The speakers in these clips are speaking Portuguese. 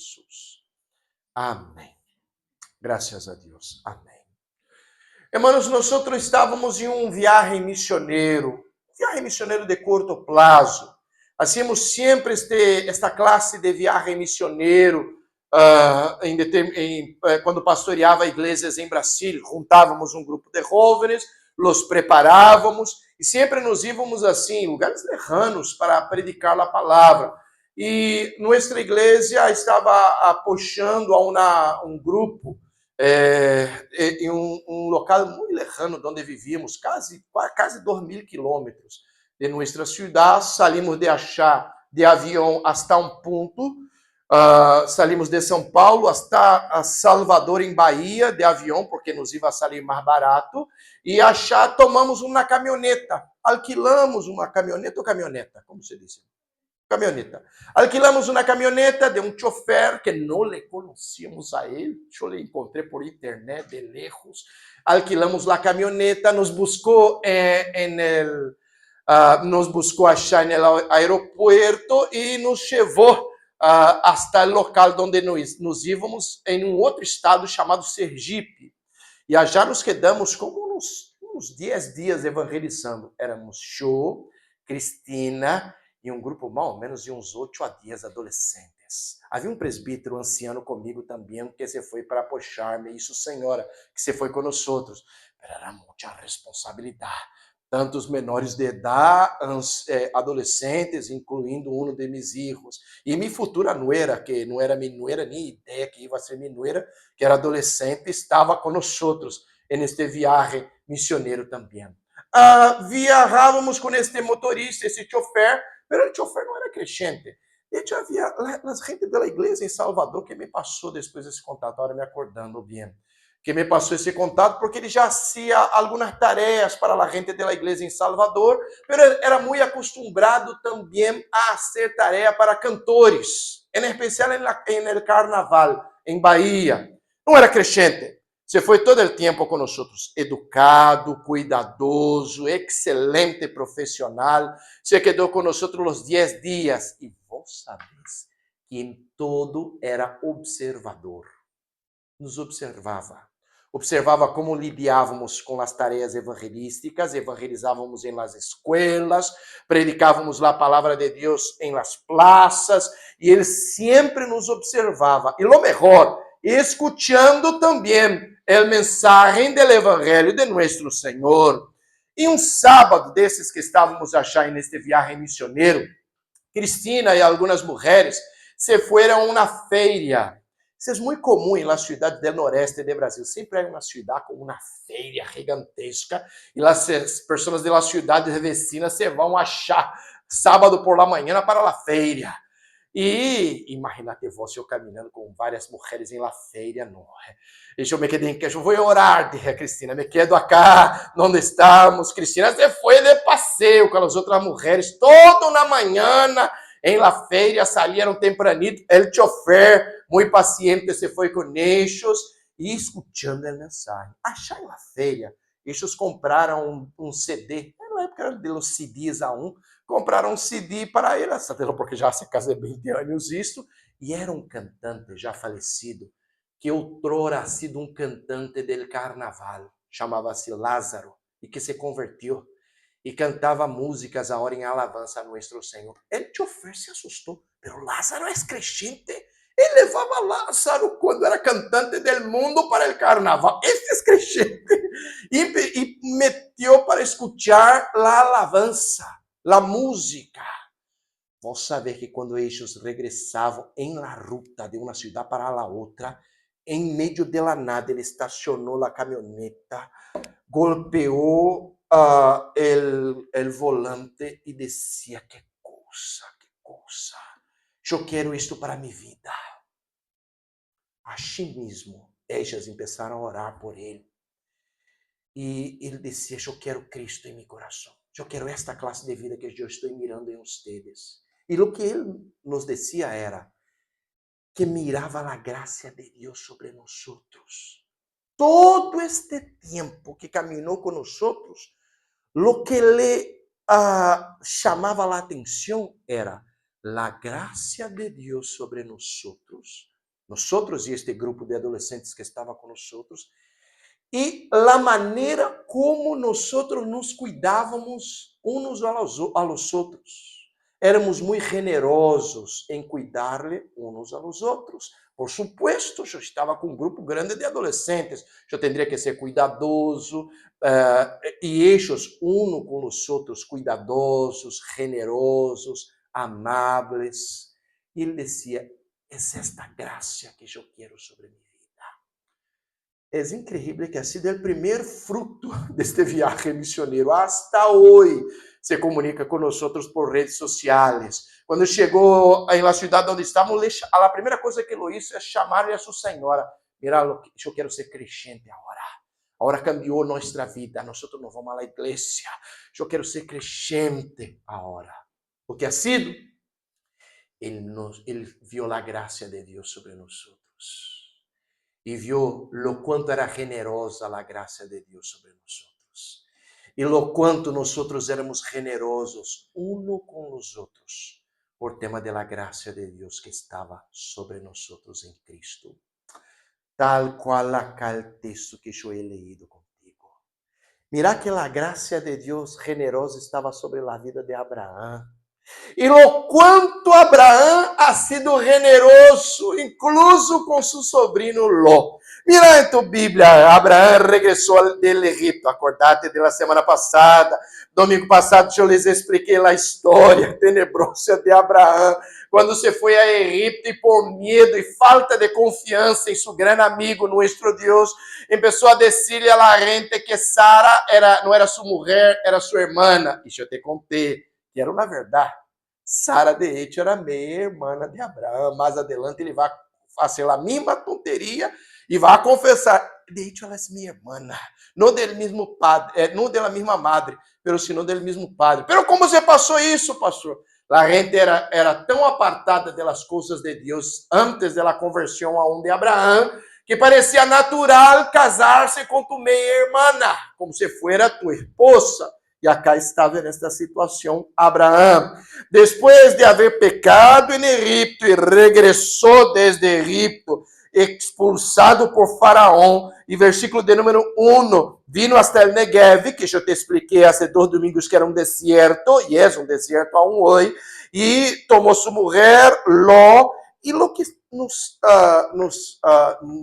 Jesús. Amén. Gracias a Dios. Amén. Hermanos, nosotros estávamos em viaje misioneiro de curto prazo. Hacíamos sempre esta classe de viagem missioneiro quando pastoreava igrejas em Brasília. Juntávamos um grupo de jovens, los preparávamos e sempre nos íamos assim, em lugares lejanos para predicar a palavra. E nossa igreja estava apoiando a um grupo em um local muito lejano de onde vivíamos, quase 2.000 quilômetros de nossa cidade. Salimos de Achá de avião hasta um ponto, salimos de São Paulo hasta Salvador, em Bahia, de avião, porque nos ia sair mais barato, e Achá tomamos uma caminhoneta, alquilamos uma caminhoneta ou caminhoneta, como se diz? Caminhoneta. Alquilamos uma caminhoneta de um chofer que não le conhecíamos a ele. Eu le encontrei por internet de lejos. Alquilamos a caminhoneta, nos buscou nos buscou achar no aeroporto e nos levou hasta o local onde nos íamos, em um outro estado chamado Sergipe. E já nos quedamos como uns 10 dias evangelizando. Éramos eu, Cristina e um grupo mais ou menos de uns 8 a 10 adolescentes. Havia um presbítero anciano comigo também, que se foi para apoiar-me. Isso, senhora, que se foi com nós outros. Mas era muita responsabilidade. Tantos menores de idade, adolescentes, incluindo um de meus filhos. E minha futura nuera, que não era minha nuera, nem ideia que ia ser minha nuera, que era adolescente, estava com nós outros neste viagem missioneiro também. Viajávamos com este motorista, esse chofer, mas o chofer não era crente. De hecho, havia as gente da igreja em Salvador que me passou depois esse contato, agora me acordando bem, que me passou esse contato porque ele já fazia algumas tarefas para a gente da igreja em Salvador, mas era muito acostumado também a fazer tarefa para cantores, em especial no carnaval, em Bahia. Não era crente. Você foi todo o tempo com nós, educado, cuidadoso, excelente profissional. Você quedou com nós os 10 dias. E vos sabes que em todo era observador. Nos observava. Observava como lidiávamos com as tarefas evangelísticas, evangelizávamos em las escolas, predicávamos a palavra de Deus em las plazas, e ele sempre nos observava. E lo melhor, escuchando também o mensagem do Evangelho de nosso Senhor. E um sábado desses que estávamos já neste viagem missioneiro, Cristina e algumas mulheres se foram a uma feira. Isso é muito comum na cidade do Noroeste do Brasil. Sempre há uma cidade com uma feira gigantesca e as pessoas da cidade vecinas se vão achar sábado por la manhã para a feira. E imagínate você, eu caminhando com várias mulheres em la feira, não. E eu me quedei em queijo, vou orar, disse a Cristina, me quedo acá, onde estamos. Cristina se foi de passeio com as outras mulheres, toda na manhã, em la feira, salieron tempranito, el chofer, muito paciente, se foi com eles, e escutando a mensagem. Achar em la feira, eles compraram um CD, na época era de los CDs a um, compraram um CD para ele, porque já se casa 20 anos isto, e era um cantante já falecido, que outrora ha sido um cantante del carnaval, chamava-se Lázaro, e que se convertiu, e cantava músicas agora em alabança a nosso Senhor. El chofer se assustou, pero Lázaro é crente. Ele levava Lázaro, quando era cantante del mundo, para o carnaval. Este é crente. E meteu para escutar a alabança, a música. Vos saber que quando eles regressavam em la ruta de uma cidade para a outra, em meio de la nada, ele estacionou a caminhoneta, golpeou el volante e dizia, que coisa, eu quero isto para minha vida. Assim mesmo, eles começaram a orar por ele. E ele dizia, eu quero Cristo em meu coração. Eu quero esta classe de vida que eu estou mirando em vocês. E o que ele nos dizia era que mirava a graça de Deus sobre nós. Todo este tempo que caminhou com nós, lo que le chamava a atenção era a graça de Deus sobre nós nosotros y este grupo de adolescentes que estaba con nosotros, y la manera como nosotros nos cuidábamos unos a los otros. Éramos muy generosos en cuidarle unos a los otros. Por supuesto, eu estava com um grupo grande de adolescentes, eu tendria que ser cuidadoso, e ellos, uno com os outros, cuidadosos, generosos, amables. E ele dizia, é esta graça que eu quero sobre mim. Es increíble que ha sido el primer fruto de este viaje misionero. Hasta hoy se comunica con nosotros por redes sociales. Cuando llegó en la ciudad donde estamos, la primera cosa que lo hizo es llamarle a su señora. Mira, yo quiero ser creyente ahora. Ahora cambió nuestra vida. Nosotros nos vamos a la iglesia. Yo quiero ser creyente ahora. ¿Lo que ha sido? Él vio la gracia de Dios sobre nosotros. E viu lo quanto era generosa a graça de Deus sobre nós. E lo quanto nós éramos generosos uno com os outros, por tema de la graça de Deus que estava sobre nós em Cristo. Tal qual acá o texto que eu he leído contigo. Mira que a graça de Deus generosa estava sobre a vida de Abraão. E lo quanto Abraão ha sido generoso, incluso com seu sobrinho Ló. Mira em tu Bíblia, Abraão regressou del Egipto. Acordate de la semana passada. Domingo passado eu lhes expliquei a história tenebrosa de Abraão, quando se foi a Egipto e por medo e falta de confiança em seu grande amigo, nosso Deus, começou a dizer-lhe a la gente que Sara não era sua mulher, era sua irmã. E eu te contei que era uma verdade. Sara, de hecho, era meia-irmã de Abraão. Mais adelante, ele vai fazer a mesma tonteria e vai confessar. De hecho, ela é minha irmã. Não do mesmo padre, não da mesma madre, mas sino do mesmo padre. Mas como você passou isso, pastor? A gente era tão apartada das coisas de Deus antes da conversão a um de Abraão, que parecia natural casar-se com tu meia-irmã, como se fuera tu esposa. E acá estava nesta situação Abraão. Depois de haver pecado em Egipto e regressou desde Egipto, expulsado por Faraó, e versículo de número 1, vino hasta el Negev, que eu te expliquei há 2 domingos que era um deserto, e é um deserto aún hoje, e tomou sua mulher, Ló, e o que nos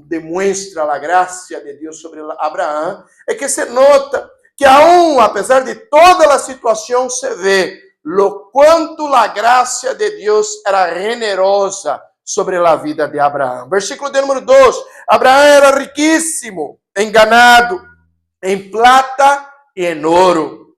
demonstra a graça de Deus sobre Abraão é que se nota que aún, apesar de toda a situação, se vê lo quanto a graça de Deus era generosa sobre a vida de Abraão. Versículo de número 2. Abraão era riquíssimo em ganado, em plata e em ouro.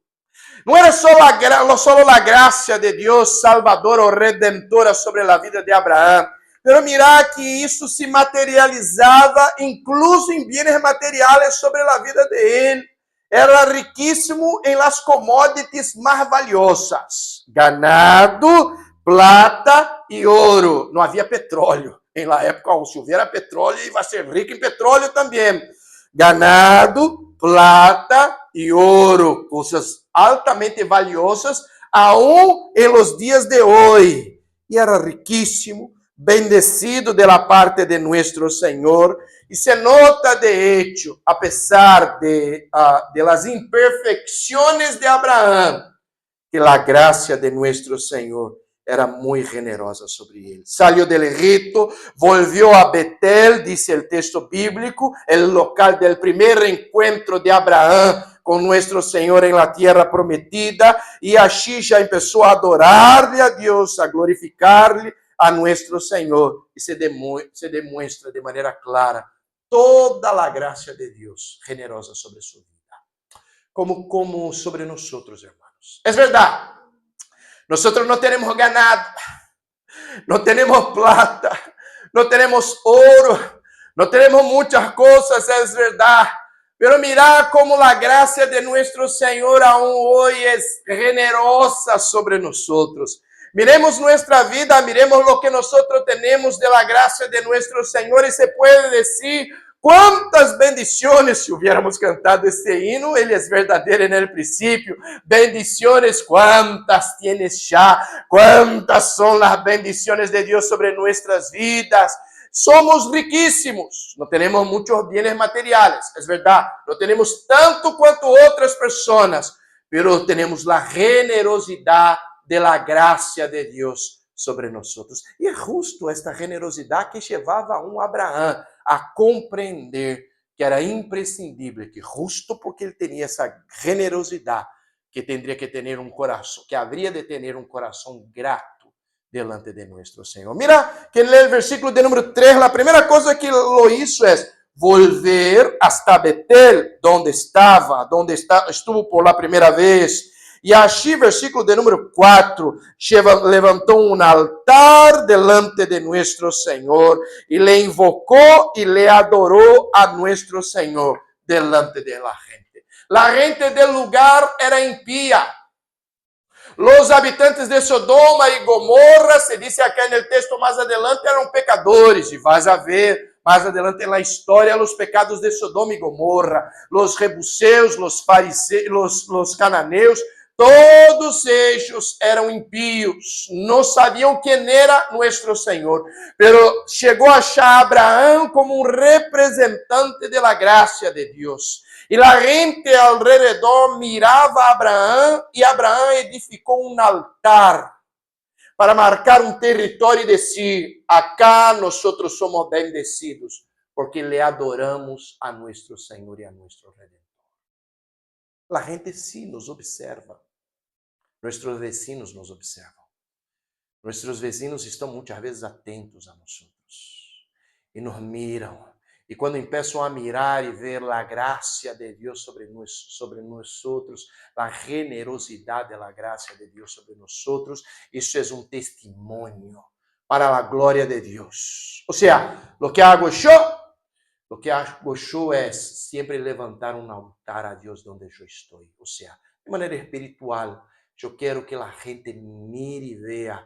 Não era só a graça de Deus salvadora ou redentora sobre a vida de Abraão, mas mira que isso se materializava incluso em bienes materiais sobre a vida de ele. Era riquíssimo em las commodities mais valiosas. Ganado, plata e ouro. Não havia petróleo. Em la época, se houver petróleo, ele vai ser rico em petróleo também. Ganado, plata e ouro. Coisas altamente valiosas, aún em los dias de hoje. E era riquíssimo, bendecido de la parte de nuestro Senhor. E se nota, de hecho, a pesar de las imperfecciones de Abraão, que a graça de nuestro Senhor era muito generosa sobre ele. Saiu del Egipto, volvió a Betel, dice el texto bíblico, el local del primer encuentro de Abraão com nuestro Senhor en la tierra prometida, e allí já começou a adorarle a Deus, a glorificarle a nuestro Senhor, e se demuestra de maneira clara toda a graça de Deus generosa sobre sua vida, como sobre nós, hermanos. É verdade, nós não temos ganado, não temos plata, não temos ouro, não temos muitas coisas, é verdade, pero mira como a graça de nuestro Senhor aún hoje é generosa sobre nós. Miremos nuestra vida, miremos lo que nosotros tenemos de la gracia de nuestro Señor y se puede decir cuántas bendiciones, si hubiéramos cantado este himno, él es verdadero en el principio, bendiciones, cuántas tienes ya, cuántas son las bendiciones de Dios sobre nuestras vidas. somos riquísimos, não temos muitos bienes materiais, é verdade, não temos tanto quanto outras pessoas, pero temos a generosidade de la gracia de Deus sobre nós. E é justo esta generosidade que levava a Abraão a compreender que era imprescindível, que justo porque ele tinha essa generosidade, que tendría que ter um coração, que habría de ter um coração grato delante de nuestro Senhor. Mira que no versículo de número 3, a primeira coisa que lo hizo es volver hasta Betel, donde estuvo por la primeira vez. E assim, versículo de número 4, levantou um altar delante de nuestro Senhor e le invocou e le adorou a nuestro Senhor delante de la gente. La gente del lugar era impía. Los habitantes de Sodoma e Gomorra, se diz aqui no texto mais adelante, eram pecadores. E vais a ver mais adelante na história os pecados de Sodoma e Gomorra, los jebuseus, los fariseus, los cananeus, todos eles eram impíos, não sabiam quem era nosso Senhor. Pero chegou a achar Abraão como um representante da graça de Deus. E a gente alrededor mirava a Abraão e Abraão edificou um altar para marcar um território e dizer: acá nós somos bendecidos, porque le adoramos a nosso Senhor e a nosso Redentor. A gente sim nos observa. Nossos vecinos nos observam. Nossos vecinos estão muitas vezes atentos a nós e nos miram. E quando começam a mirar e ver a graça de Deus sobre nós outros, a generosidade da graça de Deus sobre nós outros, isso é um testemunho para a glória de Deus. Ou seja, o que hago eu é sempre levantar um altar a Deus onde eu estou. Ou seja, de maneira espiritual, eu quero que a gente mire e veja,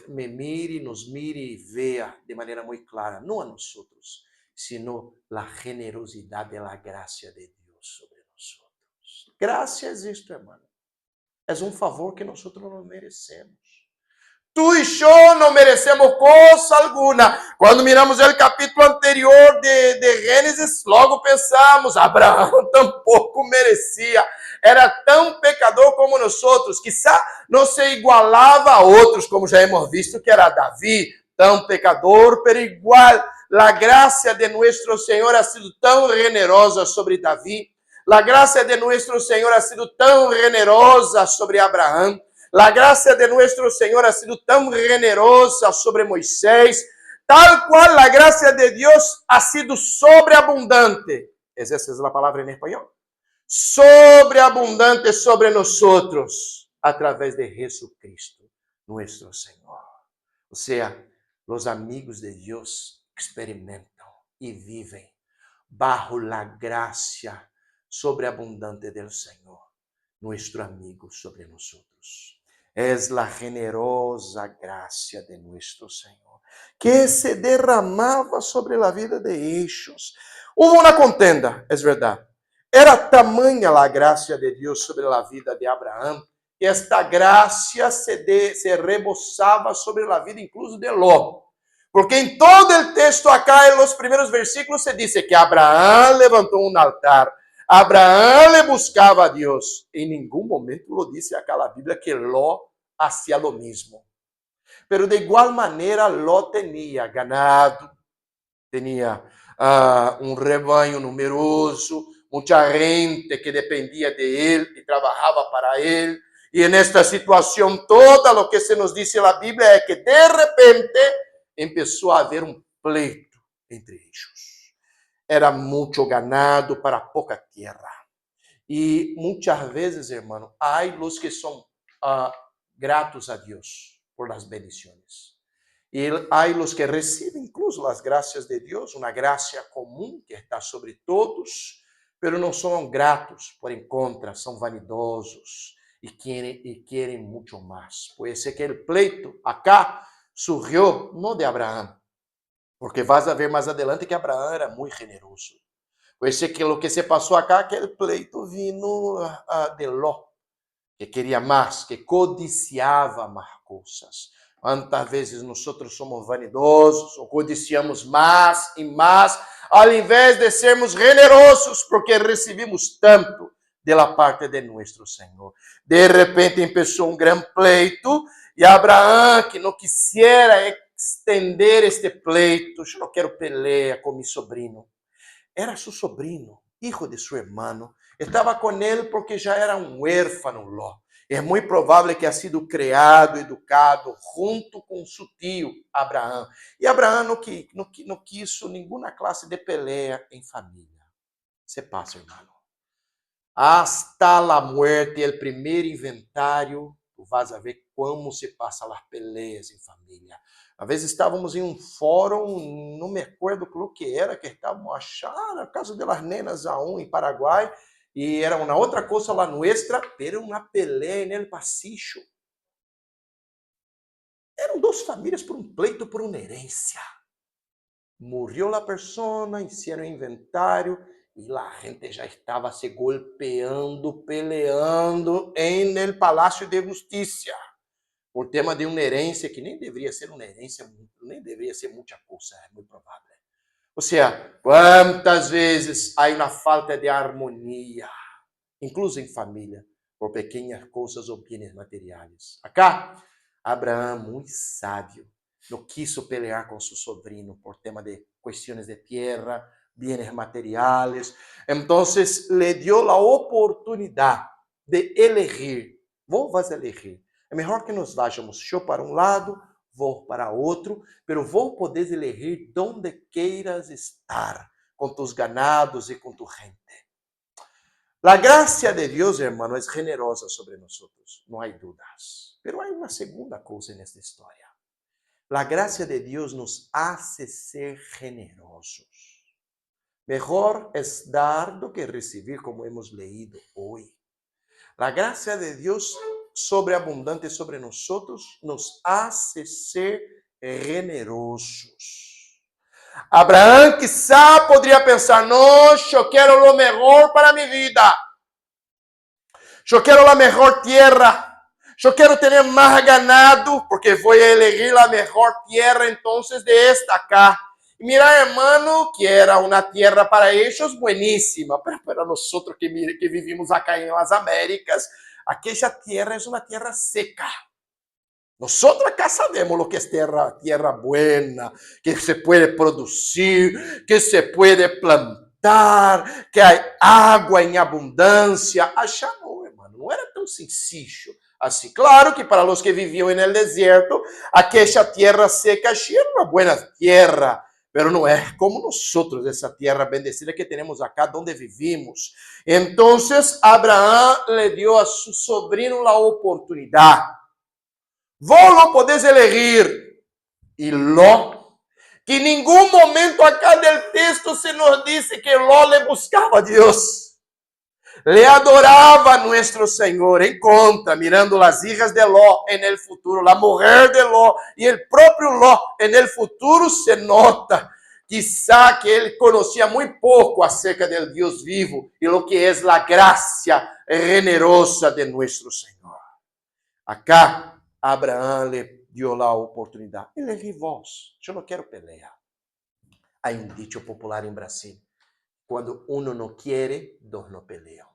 me mire, nos mire e veja de maneira muito clara, não a nós outros, sino a generosidade da graça de Deus sobre nós outros. Graça é isto, hermano. É um favor que nós não merecemos. Tu e eu não merecemos coisa alguma. Quando miramos o capítulo anterior de Gênesis, logo pensamos, Abraão tampouco merecia. Era tão pecador como nós outros. Quizá não se igualava a outros, como já hemos visto que era Davi, tão pecador, pero igual. A graça de nosso Senhor ha sido tão generosa sobre Davi. A graça de nosso Senhor ha sido tão generosa sobre Abraão. A graça de nosso Senhor ha sido tão generosa sobre Moisés, tal qual a graça de Deus ha sido sobreabundante. Essa é a palavra em espanhol. Sobreabundante sobre nós outros, através de Jesucristo, nosso Senhor. Ou seja, os amigos de Deus experimentam e vivem bajo a graça sobreabundante do Senhor, nosso amigo sobre nós outros. Es la generosa gracia de nuestro Senhor, que se derramava sobre a vida de ellos. Hubo uma contenda, é verdade. Era tamanha a graça de Deus sobre a vida de Abraão, que esta graça se rebosava sobre a vida incluso de Ló. Porque em todo o texto acá, em los primeiros versículos, se diz que Abraão levantou um altar. Abraão le buscava a Deus. Em nenhum momento lo disse aquela Bíblia que Ló hacía lo mismo. Pero de igual maneira, Ló tinha ganado, tinha um rebanho numeroso, muita gente que dependia de ele e trabalhava para ele. E nesta situação toda, o que se nos diz na Bíblia é que de repente começou a haver um pleito entre eles. Era muito ganado para pouca terra. E muitas vezes, irmão, há os que são gratos a Deus por las bendiciones. E há os que recebem incluso as graças de Deus, uma graça comum que está sobre todos, pero não são gratos, por encontra, são vanidosos e querem muito mais. Pode ser que o pleito acá surgiu não de Abraão, porque vas a ver mais adelante que Abraão era muito generoso. Pode ser que o que se passou acá, aquele pleito vino de Ló, que queria mais, que codiciava mais coisas. Quantas vezes nós somos vanidosos, ou codiciamos mais e mais, ao invés de sermos generosos, porque recebemos tanto da parte de nosso Senhor. De repente, começou um grande pleito, e Abraão, que não quisiera estender este pleito, eu não quero pelea com meu sobrinho. Era seu sobrinho, hijo de seu irmão. Estava com ele porque já era um huérfano Ló. É muito provável que ha sido criado, educado junto com seu tio Abraão. E Abraão não quis nenhuma classe de peleia em família. Se passa, irmão. Hasta la muerte, el primeiro inventário, tu vas a ver como se passa as peleas em família. Às vezes estávamos em um fórum, não me acordo o que era, que estávamos achando a casa de las nenas aún em Paraguai, e era uma outra coisa lá nuestra, era uma peleia no pasillo. Eram duas famílias por um pleito, por uma herência. Morreu a pessoa, hicieron inventário, e a gente já estava se golpeando, peleando em el Palácio de Justiça, por tema de uma herência que nem deveria ser uma herência, nem deveria ser muita coisa, é muito provável. Ou seja, quantas vezes há uma falta de harmonia, incluso em família, por pequenas coisas ou bens materiais. Acá, Abraão, muito sábio, não quiso pelear com seu sobrinho por tema de questões de tierra, bienes materiales. Entonces, le dio a oportunidade de elegir. Vos vas a elegir. É melhor que nos vayamos eu para um lado, vos para outro, pero vos podés elegir donde queiras estar, com tus ganados e com tu gente. La gracia de Dios, hermano, es generosa sobre nosotros, no hay dudas. Pero hay una segunda cosa en esta historia. La gracia de Dios nos hace ser generosos. Mejor es dar do que recibir, como hemos leído hoy. La gracia de Dios sobreabundante sobre nosotros nos hace ser generosos. Abraão, quizá, poderia pensar, não, eu quero o melhor para minha vida. Eu quero a melhor tierra. Eu quero ter mais ganado, porque vou elegir a melhor tierra, então, de esta acá. E mira, hermano, que era uma tierra para eles bueníssima, para nós que vivimos acá em las Américas, aquela tierra é uma tierra seca. Nosotros acá sabemos lo que es tierra buena, que se puede producir, que se puede plantar, que hay agua en abundancia. Allá no, hermano, no era tão sencillo assim. Claro que para los que viviam en el desierto, aquella tierra seca allí era una buena tierra, pero no es como nosotros, esa tierra bendecida que tenemos acá donde vivimos. Entonces, Abraham le dio a su sobrino la oportunidad. Vos lo podés elegir. Y Ló, que en ningún momento acá del texto se nos dice que Ló le buscaba a Dios. Le adoraba a nuestro Señor. En conta, mirando las hijas de Ló en el futuro, la mujer de Ló y el propio Ló en el futuro se nota. Quizá que ele conhecia muito pouco acerca del Deus vivo e lo que é a graça generosa de nosso Senhor. Acá, Abraão lhe deu a oportunidade. Elegí vós. Eu não quero pelear. Há um dicho popular em Brasil. Quando uno não quer, dois não peleam.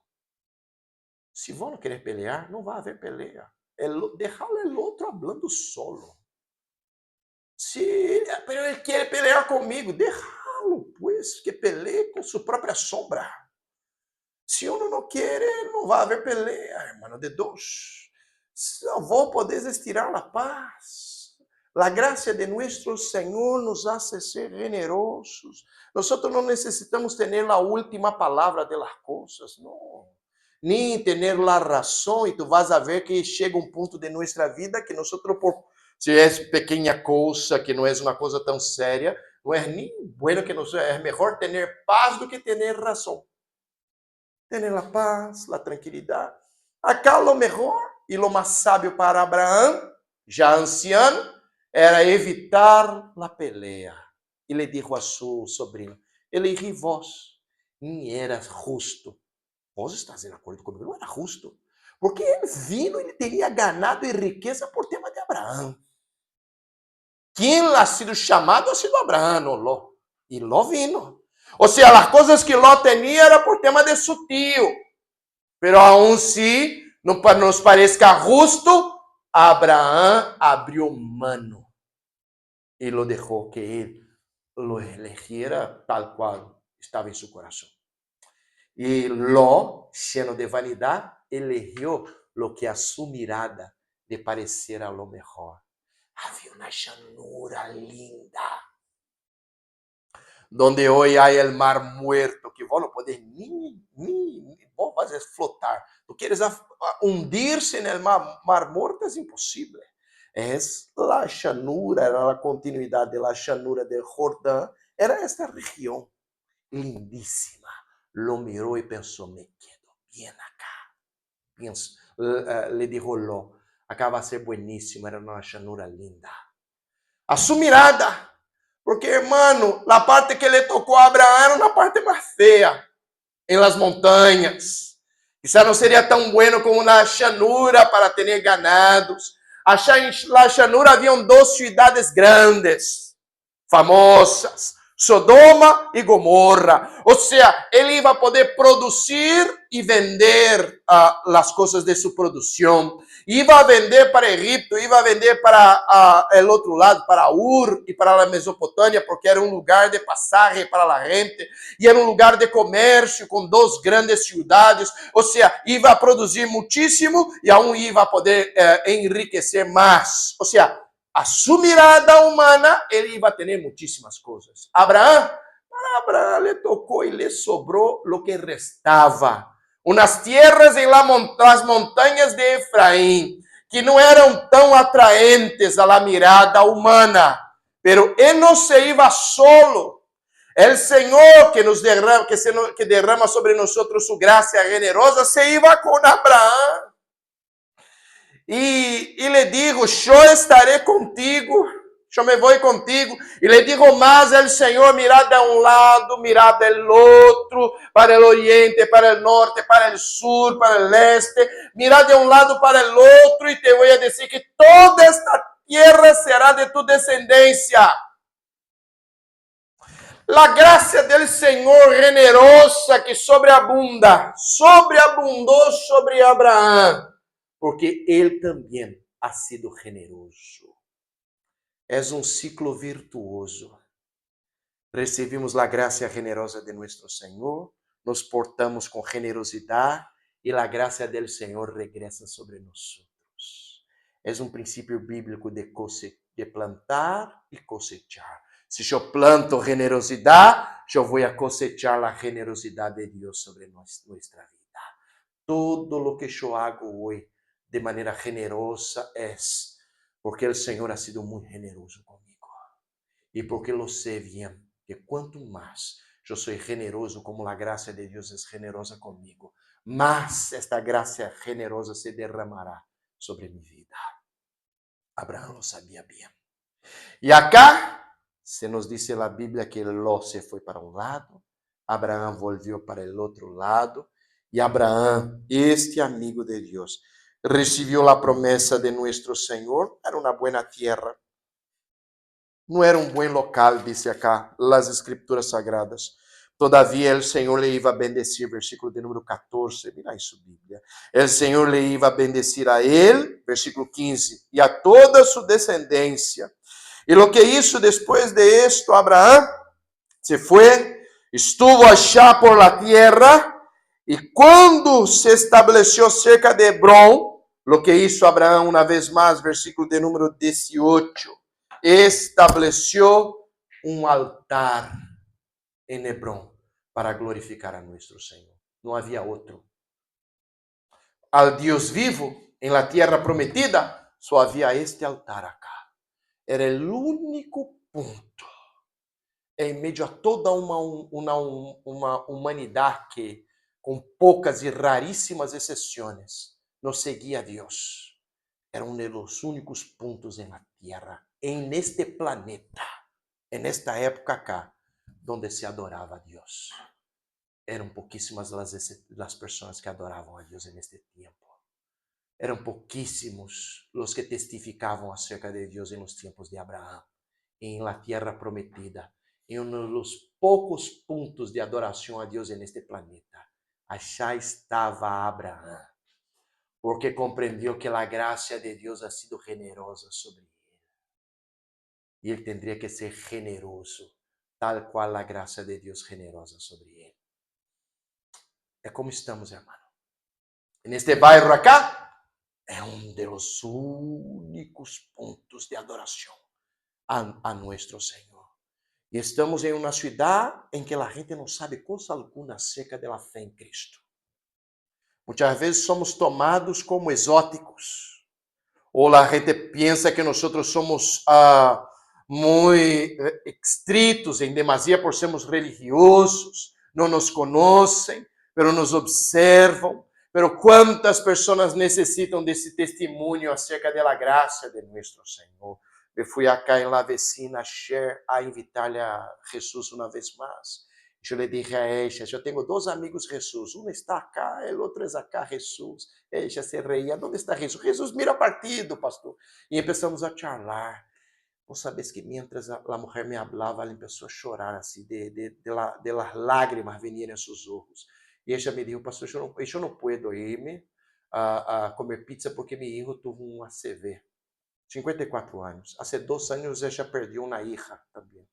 Se vos não querer pelear, não vai haver pelea. Deixá-lo o outro falando solo. Pero ele quer pelear comigo, deixá-lo, pues, que pelee com sua própria sombra. Se uno não quer, não vai haver pelea, hermano, de dois. Não vou poder estirar a paz. A graça de nosso Senhor nos hace ser generosos. Nós não necessitamos ter a última palavra de las coisas, não. Nem ter a razão, e tu vas a ver que chega um ponto de nossa vida que nós, se é pequena coisa, que não é uma coisa tão séria, não é nem bueno que nós, é melhor ter paz do que ter razão. Ter a paz, a tranquilidade. Acá lo mejor e lo mais sábio para Abraão, já anciano, era evitar a pelea. E le dijo a seu sobrinho, elegí vós, nem era justo. Vós estás de acordo comigo? Não era justo. Porque ele vindo, ele teria ganado e riqueza por tema de Abraão. quem ha sido chamado ha sido Abraão, não Ló. E Ló vino. Ou seja, as coisas que Ló tinha era por tema de seu tio. Pero aún si não nos parezca justo, Abraão abriu mano e lo deixou que ele lo elegiera tal qual estava em seu coração. E Ló, lleno de vanidade, eligió lo que a su mirada le pareciera lo mejor. Havia uma llanura linda, donde hoy hay el mar muerto, que vos no podés ni vos vas a flotar. Tú quieres hundirse en el mar muerto, es imposible. Es la llanura, era la continuidad de la llanura del Jordán, era esta región lindísima. Lo miró y pensó, me quedo bien acá. Le dijo Ló, acá va a ser buenísimo, era una llanura linda. A su mirada, porque, hermano, a parte que ele tocou a Abraão era uma parte mais feia, em las montanhas. Quizá não seria tão bueno como na llanura para ter ganados. Na llanura haviam duas cidades grandes, famosas, Sodoma e Gomorra. Ou seja, ele ia poder produzir e vender as coisas de sua produção. Iba a vender para Egipto, iba a vender para o outro lado, para Ur e para a Mesopotâmia, porque era um lugar de passagem para a gente, e era um lugar de comércio com duas grandes cidades, ou seja, iba a produzir muitíssimo e aún iba a poder enriquecer mais. Ou seja, a sua mirada humana, ele ia ter muitíssimas coisas. Para Abraão le tocou e le sobrou o que restava. Unas tierras em las montanhas de Efraim, que não eram tão atraentes a la mirada humana, pero ele não se iba solo. El Senhor que derrama sobre nós sua graça generosa, se iba com Abraão. E lhe digo, eu estarei contigo, eu me vou contigo. E lhe digo mais, el Senhor mirá de um lado, mirá del outro, para o oriente, para o norte, para o sur, para o este, mirá de um lado para o outro, e te vou a dizer que toda esta tierra será de tu descendência. La gracia del Senhor generosa que sobreabundou sobre Abraão, porque ele também ha sido generoso. És um ciclo virtuoso. Recebemos a graça generosa de nosso Senhor, nos portamos com generosidade e a graça do Senhor regressa sobre nós. É um princípio bíblico de plantar e cosechar. Se eu planto generosidade, eu vou a cosechar a generosidade de Deus sobre nossa vida. Todo lo que eu hago hoje de maneira generosa é porque o Senhor ha sido muito generoso comigo. E porque lo sé bien, que quanto mais eu sou generoso como a graça de Deus é generosa comigo, mais esta graça generosa se derramará sobre minha vida. Abraão lo sabia bem. E acá se nos diz a Bíblia que Ló se foi para um lado, Abraão volvió para o outro lado, e Abraão, este amigo de Deus, recebeu a promessa de nosso Senhor. Era uma boa terra, não era um bom local, diz acá as escrituras sagradas. Todavia, o Senhor le iba a bendecir, versículo de número 14, mira em sua Bíblia. O Senhor le iba a bendecir a ele, versículo 15, e a toda sua descendência. E lo que hizo depois de esto, Abraão se foi, estuvo allá por la tierra, e quando se estabeleció cerca de Hebrón, lo que hizo Abraão uma vez mais, versículo de número 18, estabeleció um altar em Hebrón para glorificar a nosso Senhor. Não havia outro. Al Deus vivo, em la tierra prometida, só havia este altar acá. Era o único ponto em meio a toda uma humanidade que, com poucas e raríssimas exceções, nos seguia a Deus. Era um dos únicos pontos na Terra, neste planeta, nesta época acá, onde se adorava a Deus. Eram pouquíssimas as pessoas que adoravam a Deus neste tempo. Eram pouquíssimos os que testificavam acerca de Deus nos tempos de Abraão. em la tierra prometida, em dos poucos pontos de adoração a Deus neste planeta. Allá estava Abraão, porque compreendeu que a graça de Deus ha sido generosa sobre ele. E ele tendria que ser generoso, tal qual a graça de Deus generosa sobre ele. É como estamos, hermano. Neste bairro acá, é dos únicos pontos de adoração a nuestro Senhor. E estamos em uma cidade em que a gente não sabe coisa alguma acerca da fé em Cristo. Muitas vezes somos tomados como exóticos. Ou a gente pensa que nós somos muito estritos em demasia por sermos religiosos. Não nos conhecem, mas nos observam. Pero quantas pessoas necessitam desse testemunho acerca da graça de nosso Senhor. Eu fui acá em la vecina Cher a invitar-lhe a Jesus uma vez mais. Eu lhe dije a ella, eu tenho dois amigos Jesus, um está acá, o outro é acá, Jesus. Ella se reía, onde está Jesus? Jesus mira partido, pastor. E começamos a charlar. Vos sabes que mientras a mulher me hablava, ela começou a chorar assim, de las lágrimas veniam em seus olhos. E ella me disse, pastor, eu não puedo irme a comer pizza porque meu filho teve um ACV. 54 anos. Há 2 anos ella perdió uma hija também.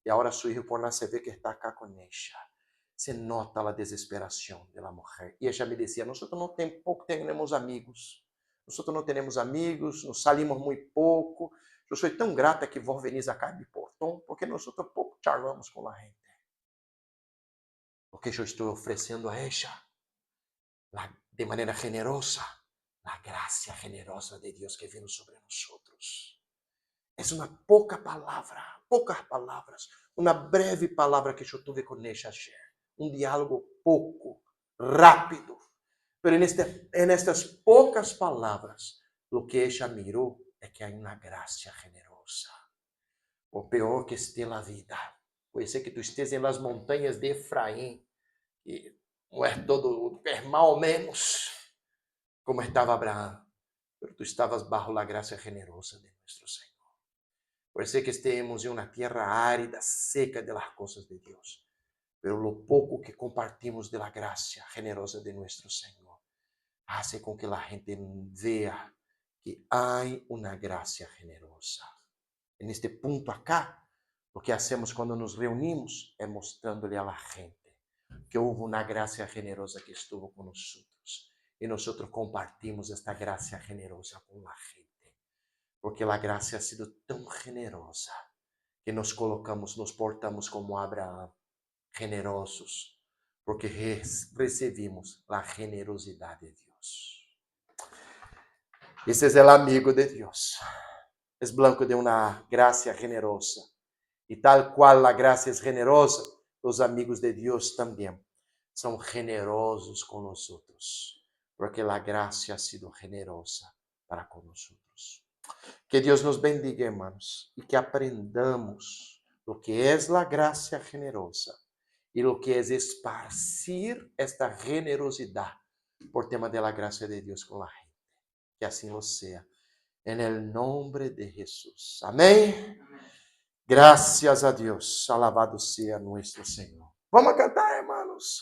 E agora su hijo por ACV que está acá com ella. Se nota a desesperação da mulher. E ella me dizia, nós não temos amigos. Nós não temos amigos, nos salimos muito pouco. Eu sou tão grata que vos venís acá de portão, porque nós pouco charlamos com a gente. Porque eu estou oferecendo a ella, de maneira generosa, a graça generosa de Deus que vem sobre nós. É uma poucas palavras, uma breve palavra que eu tive com ella ayer. Um diálogo pouco, rápido. Mas nestas poucas palavras, o que ella mirou é que há uma graça generosa. O pior que esteja a vida. Pode ser que tu estejas em las montanhas de Efraim, e não é todo, é mal ou menos, como estava Abraão, mas tu estavas bajo a graça generosa de nosso Senhor. Pode ser que estemos em uma terra árida, seca de las coisas de Deus, pero lo pouco que compartimos de la gracia generosa de nuestro Señor hace con que la gente vea que hay una gracia generosa. En este punto acá, lo que hacemos cuando nos reunimos es mostrándole a la gente que hubo una gracia generosa que estuvo con nosotros. Y nosotros compartimos esta gracia generosa con la gente. Porque la gracia ha sido tão generosa que nos colocamos, nos portamos como Abraão, generosos, porque recebimos a generosidade de Deus. Esse é o amigo de Deus. É blanco de uma graça generosa. E tal qual a graça é generosa, os amigos de Deus também são generosos com nós, porque a graça ha sido generosa para com nós. Que Deus nos bendiga, hermanos, e que aprendamos o que é a graça generosa e o que é esparcir esta generosidade por tema de la gracia de Deus com a gente. Que assim lo seja. En el nombre de Jesús. Amém? Gracias a Deus. Alabado seja nosso Senhor. Vamos cantar, hermanos.